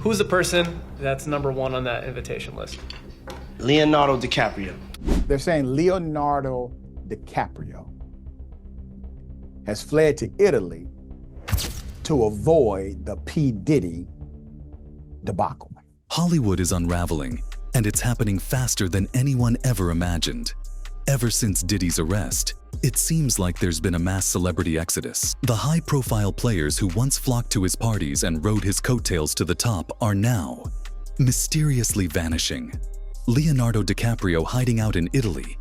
Who's the person that's #1 on that invitation list? Leonardo DiCaprio. They're saying Leonardo DiCaprio has fled to Italy to avoid the P. Diddy debacle. Hollywood is unraveling, and it's happening faster than anyone ever imagined. Ever since Diddy's arrest, it seems like there's been a mass celebrity exodus. The high-profile players who once flocked to his parties and rode his coattails to the top are now mysteriously vanishing. Leonardo DiCaprio hiding out in Italy,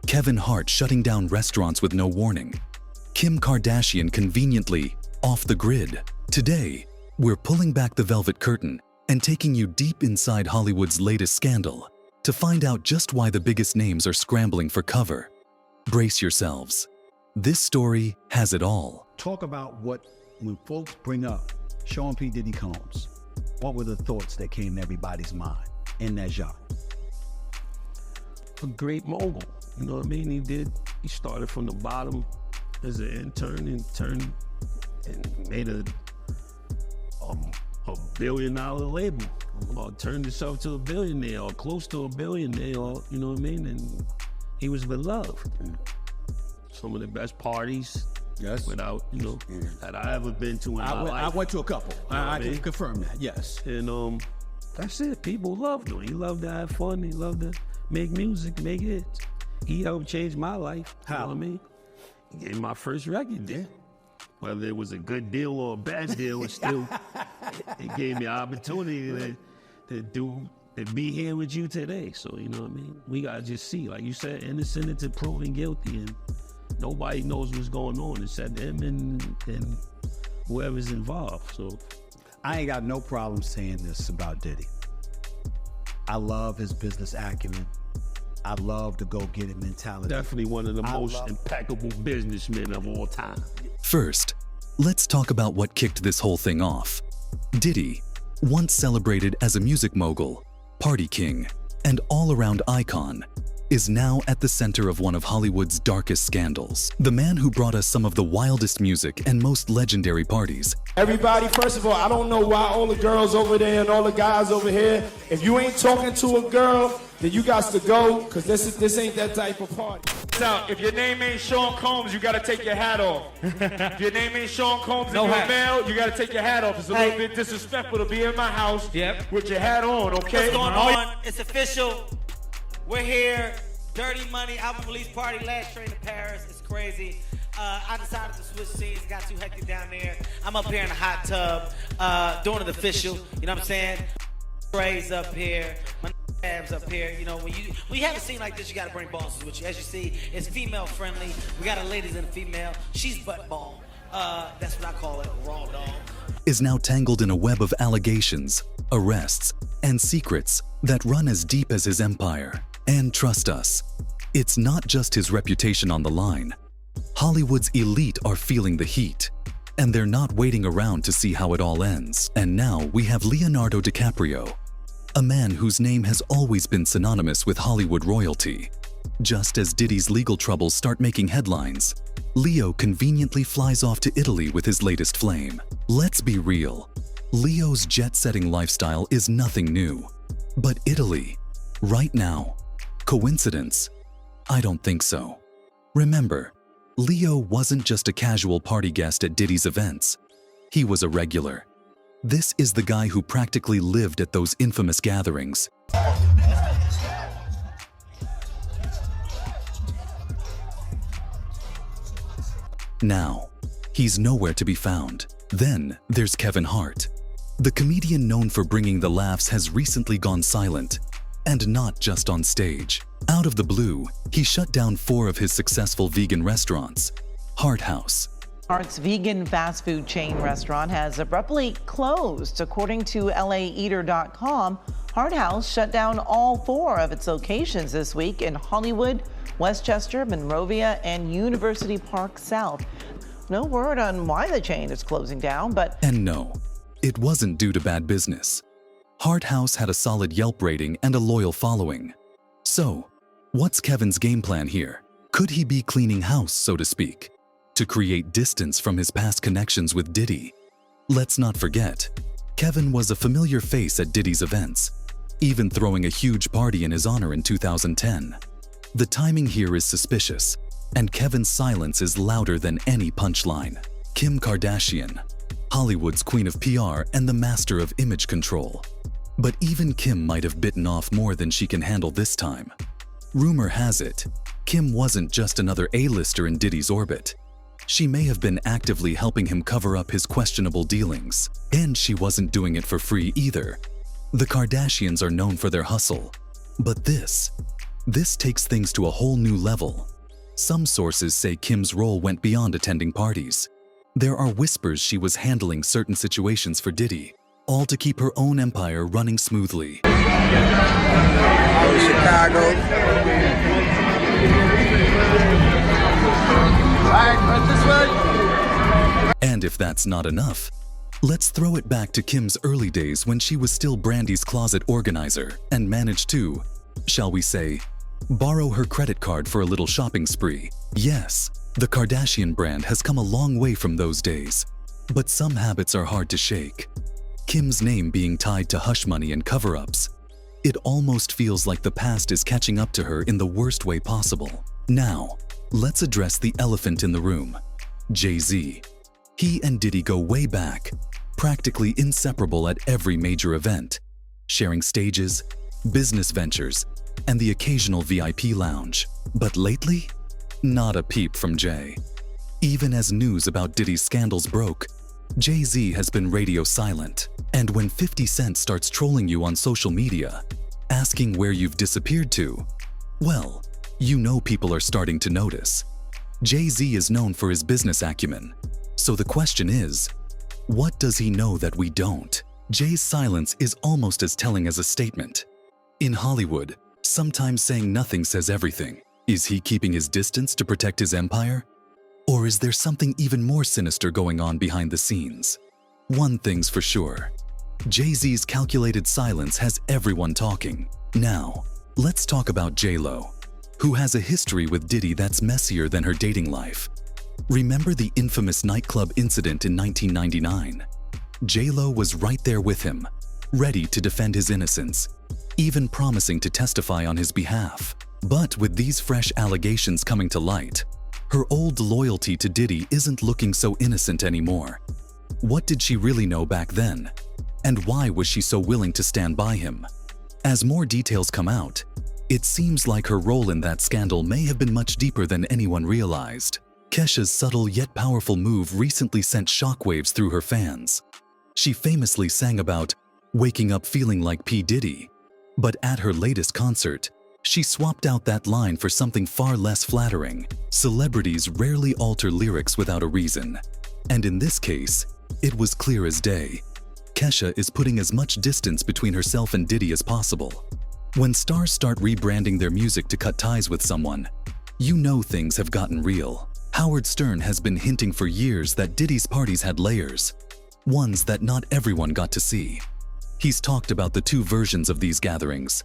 Kevin Hart shutting down restaurants with no warning, Kim Kardashian conveniently off the grid. Today, we're pulling back the velvet curtain and taking you deep inside Hollywood's latest scandal to find out just why the biggest names are scrambling for cover. Brace yourselves. This story has it all. Talk about when folks bring up Sean P. Diddy Combs, what were the thoughts that came to everybody's mind in that genre? A great mogul, you know what I mean? He started from the bottom as an intern and turned and made a $1 billion label, or turned himself to a billionaire, or close to a billionaire, or, you know what I mean? And he was beloved. Some of the best parties, Yes. without, you know, that I ever been to in my life. I went to a couple. I can confirm that, yes. And that's it. People loved him. He loved to have fun. He loved to make music, make hits. He helped change my life. How? You know what I mean? He gave me my first record deal. Whether it was a good deal or a bad deal, it gave me an opportunity to be here with you today. So, you know what I mean? We gotta just see, like you said, innocent until proven guilty, and nobody knows what's going on except him and whoever's involved. So I ain't got no problem saying this about Diddy. I love his business acumen. I love the go-get-it mentality. definitely one of the most impeccable businessmen of all time. First, let's talk about what kicked this whole thing off. Diddy, once celebrated as a music mogul, party king, and all-around icon, is now at the center of one of Hollywood's darkest scandals. The man who brought us some of the wildest music and most legendary parties. Everybody, first of all, I don't know why all the girls over there and all the guys over here, if you ain't talking to a girl, then you got to go, because this ain't that type of party. Now, if your name ain't Sean Combs, you gotta take your hat off. If your name ain't Sean Combs No and you're hat. male, you gotta take your hat off. It's a little bit disrespectful to be in my house with your hat on, okay? What's going on? It's official. We're here. Dirty Money album release party. Last train to Paris. It's crazy. I decided to switch scenes. Got too hectic down there. I'm up here in the hot tub doing it official. You know what I'm saying? Trey's up here. My abs up here. You know, when you have a scene like this, you gotta bring bosses with you. As you see, it's female friendly. We got a ladies and a female. She's butt ball. That's what I call it, raw dog. Is now tangled in a web of allegations, arrests, and secrets that run as deep as his empire. And trust us, it's not just his reputation on the line. Hollywood's elite are feeling the heat, and they're not waiting around to see how it all ends. And now we have Leonardo DiCaprio, a man whose name has always been synonymous with Hollywood royalty. Just as Diddy's legal troubles start making headlines, Leo conveniently flies off to Italy with his latest flame. Let's be real, Leo's jet-setting lifestyle is nothing new. But Italy, right now, coincidence? I don't think so. Remember, Leo wasn't just a casual party guest at Diddy's events. He was a regular. This is the guy who practically lived at those infamous gatherings. Now, he's nowhere to be found. Then there's Kevin Hart. The comedian known for bringing the laughs has recently gone silent, and not just on stage. Out of the blue, he shut down 4 of his successful vegan restaurants. Hart House. Hart's vegan fast food chain restaurant has abruptly closed. According to LAeater.com, Hart House shut down all 4 of its locations this week in Hollywood, Westchester, Monrovia, and University Park South. No word on why the chain is closing down, but... And no, it wasn't due to bad business. Hart House had a solid Yelp rating and a loyal following. So, what's Kevin's game plan here? Could he be cleaning house, so to speak, to create distance from his past connections with Diddy? Let's not forget, Kevin was a familiar face at Diddy's events, even throwing a huge party in his honor in 2010. The timing here is suspicious, and Kevin's silence is louder than any punchline. Kim Kardashian, Hollywood's queen of PR and the master of image control. But even Kim might have bitten off more than she can handle this time. Rumor has it, Kim wasn't just another A-lister in Diddy's orbit. She may have been actively helping him cover up his questionable dealings, and she wasn't doing it for free either. The Kardashians are known for their hustle, but this takes things to a whole new level. Some sources say Kim's role went beyond attending parties. There are whispers she was handling certain situations for Diddy, all to keep her own empire running smoothly. Chicago. And if that's not enough, let's throw it back to Kim's early days when she was still Brandy's closet organizer and managed to, shall we say, borrow her credit card for a little shopping spree. Yes, the Kardashian brand has come a long way from those days, but some habits are hard to shake. Kim's name being tied to hush money and cover-ups. It almost feels like the past is catching up to her in the worst way possible. Now, let's address the elephant in the room, Jay-Z. He and Diddy go way back, practically inseparable at every major event, sharing stages, business ventures, and the occasional VIP lounge. But lately, not a peep from Jay. Even as news about Diddy's scandals broke, Jay-Z has been radio silent. And when 50 Cent starts trolling you on social media, asking where you've disappeared to, well, you know people are starting to notice. Jay-Z is known for his business acumen. So the question is, what does he know that we don't? Jay's silence is almost as telling as a statement. In Hollywood, sometimes saying nothing says everything. Is he keeping his distance to protect his empire? Or is there something even more sinister going on behind the scenes? One thing's for sure. Jay-Z's calculated silence has everyone talking. Now, let's talk about J-Lo, who has a history with Diddy that's messier than her dating life. Remember the infamous nightclub incident in 1999? J-Lo was right there with him, ready to defend his innocence, even promising to testify on his behalf. But with these fresh allegations coming to light, her old loyalty to Diddy isn't looking so innocent anymore. What did she really know back then? And why was she so willing to stand by him? As more details come out, it seems like her role in that scandal may have been much deeper than anyone realized. Kesha's subtle yet powerful move recently sent shockwaves through her fans. She famously sang about waking up feeling like P. Diddy, but at her latest concert, she swapped out that line for something far less flattering. Celebrities rarely alter lyrics without a reason, and in this case, it was clear as day. Kesha is putting as much distance between herself and Diddy as possible. When stars start rebranding their music to cut ties with someone, you know things have gotten real. Howard Stern has been hinting for years that Diddy's parties had layers, ones that not everyone got to see. He's talked about the two versions of these gatherings,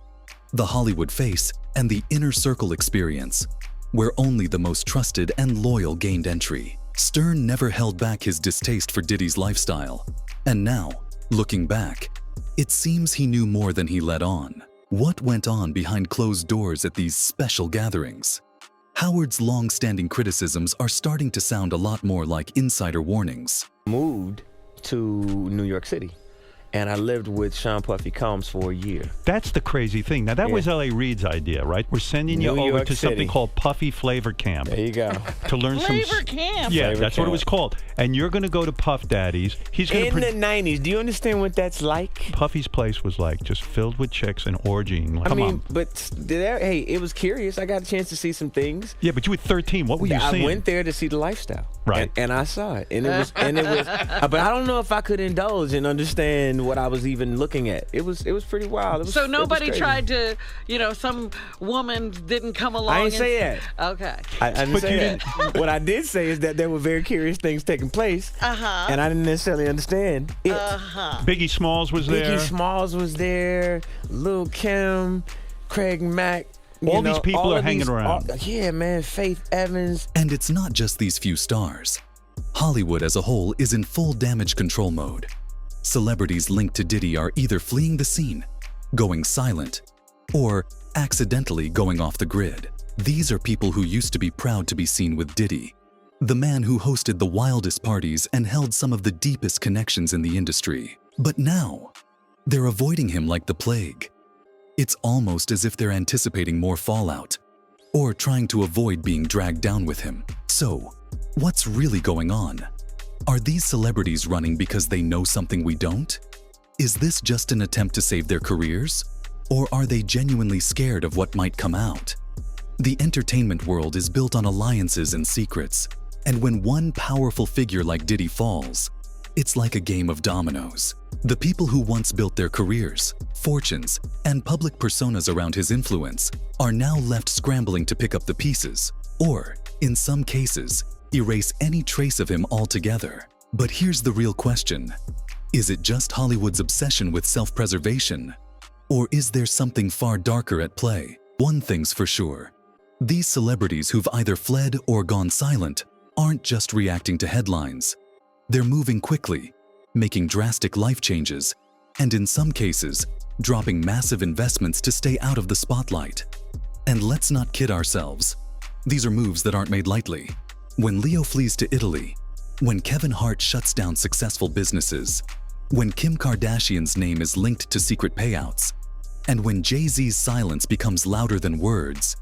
the Hollywood face and the inner circle experience, where only the most trusted and loyal gained entry. Stern never held back his distaste for Diddy's lifestyle, and now, looking back, it seems he knew more than he let on. What went on behind closed doors at these special gatherings? Howard's long-standing criticisms are starting to sound a lot more like insider warnings. Moved to New York City, and I lived with Sean Puffy Combs for a year. That's the crazy thing. Now, that was L.A. Reid's idea, right? We're sending you over to something called Puffy Flavor Camp. There you go. To learn Flavor Camp. Yeah, Flavor that's Camp. what it was called. And you're going to go to Puff Daddy's. He's going In the 90s, do you understand what that's like? Puffy's place was like just filled with chicks and orgying. Like, I come mean, on. but there, hey, it was curious. I got a chance to see some things. Yeah, but you were 13. What were you seeing? I went there to see the lifestyle. Right. And I saw it. And it was, but I don't know if I could indulge and understand what I was even looking at. It was pretty wild. So nobody tried to, some woman didn't come along. I didn't say that. Okay. I didn't say that. What I did say is that there were very curious things taking place. And I didn't necessarily understand it. Biggie Smalls was there. Biggie Smalls was there. Lil' Kim, Craig Mack. All these people are hanging around. Yeah, man. Faith Evans. And it's not just these few stars. Hollywood as a whole is in full damage control mode. Celebrities linked to Diddy are either fleeing the scene, going silent, or accidentally going off the grid. These are people who used to be proud to be seen with Diddy, the man who hosted the wildest parties and held some of the deepest connections in the industry. But now, they're avoiding him like the plague. It's almost as if they're anticipating more fallout, or trying to avoid being dragged down with him. So, what's really going on? Are these celebrities running because they know something we don't? Is this just an attempt to save their careers? Or are they genuinely scared of what might come out? The entertainment world is built on alliances and secrets, and when one powerful figure like Diddy falls, it's like a game of dominoes. The people who once built their careers, fortunes, and public personas around his influence are now left scrambling to pick up the pieces, or, in some cases, erase any trace of him altogether. But here's the real question. Is it just Hollywood's obsession with self-preservation? Or is there something far darker at play? One thing's for sure. These celebrities who've either fled or gone silent aren't just reacting to headlines. They're moving quickly, making drastic life changes, and in some cases, dropping massive investments to stay out of the spotlight. And let's not kid ourselves. These are moves that aren't made lightly. When Leo flees to Italy, when Kevin Hart shuts down successful businesses, when Kim Kardashian's name is linked to secret payouts, and when Jay-Z's silence becomes louder than words,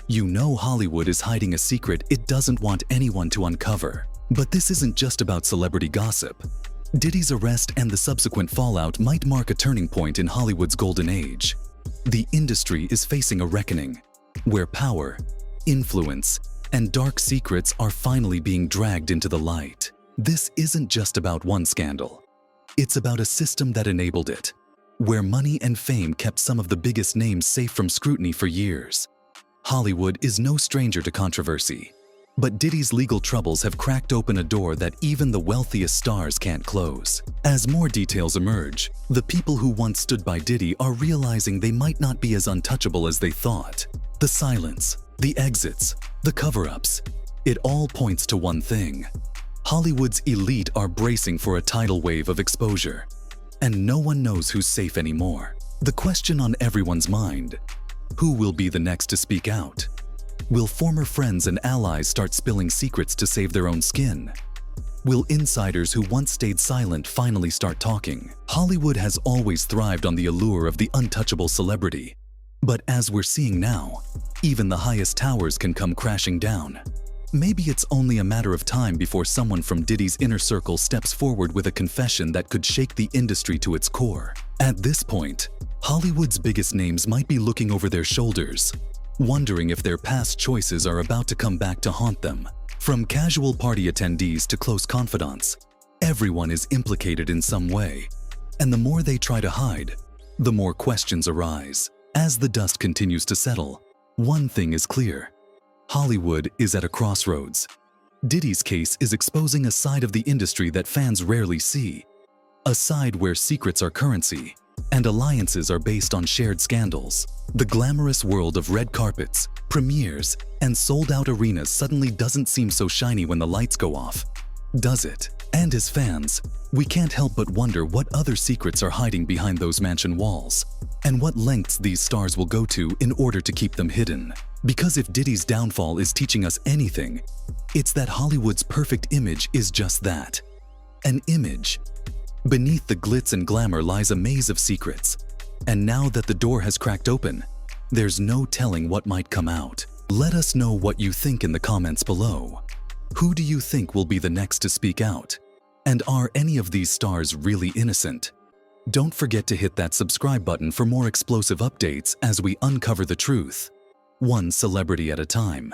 you know Hollywood is hiding a secret it doesn't want anyone to uncover. But this isn't just about celebrity gossip. Diddy's arrest and the subsequent fallout might mark a turning point in Hollywood's golden age. The industry is facing a reckoning, where power, influence, and dark secrets are finally being dragged into the light. This isn't just about one scandal. It's about a system that enabled it, where money and fame kept some of the biggest names safe from scrutiny for years. Hollywood is no stranger to controversy, but Diddy's legal troubles have cracked open a door that even the wealthiest stars can't close. As more details emerge, the people who once stood by Diddy are realizing they might not be as untouchable as they thought. The silence, the exits, the cover-ups, it all points to one thing. Hollywood's elite are bracing for a tidal wave of exposure, and no one knows who's safe anymore. The question on everyone's mind: who will be the next to speak out? Will former friends and allies start spilling secrets to save their own skin? Will insiders who once stayed silent finally start talking? Hollywood has always thrived on the allure of the untouchable celebrity. But as we're seeing now, even the highest towers can come crashing down. Maybe it's only a matter of time before someone from Diddy's inner circle steps forward with a confession that could shake the industry to its core. At this point, Hollywood's biggest names might be looking over their shoulders, wondering if their past choices are about to come back to haunt them. From casual party attendees to close confidants, everyone is implicated in some way. And the more they try to hide, the more questions arise. As the dust continues to settle, one thing is clear. Hollywood is at a crossroads. Diddy's case is exposing a side of the industry that fans rarely see, a side where secrets are currency and alliances are based on shared scandals. The glamorous world of red carpets, premieres, and sold-out arenas suddenly doesn't seem so shiny when the lights go off, does it? And as fans, we can't help but wonder what other secrets are hiding behind those mansion walls, and what lengths these stars will go to in order to keep them hidden. Because if Diddy's downfall is teaching us anything, it's that Hollywood's perfect image is just that, an image. Beneath the glitz and glamour lies a maze of secrets, and now that the door has cracked open, there's no telling what might come out. Let us know what you think in the comments below. Who do you think will be the next to speak out? And are any of these stars really innocent? Don't forget to hit that subscribe button for more explosive updates as we uncover the truth, one celebrity at a time.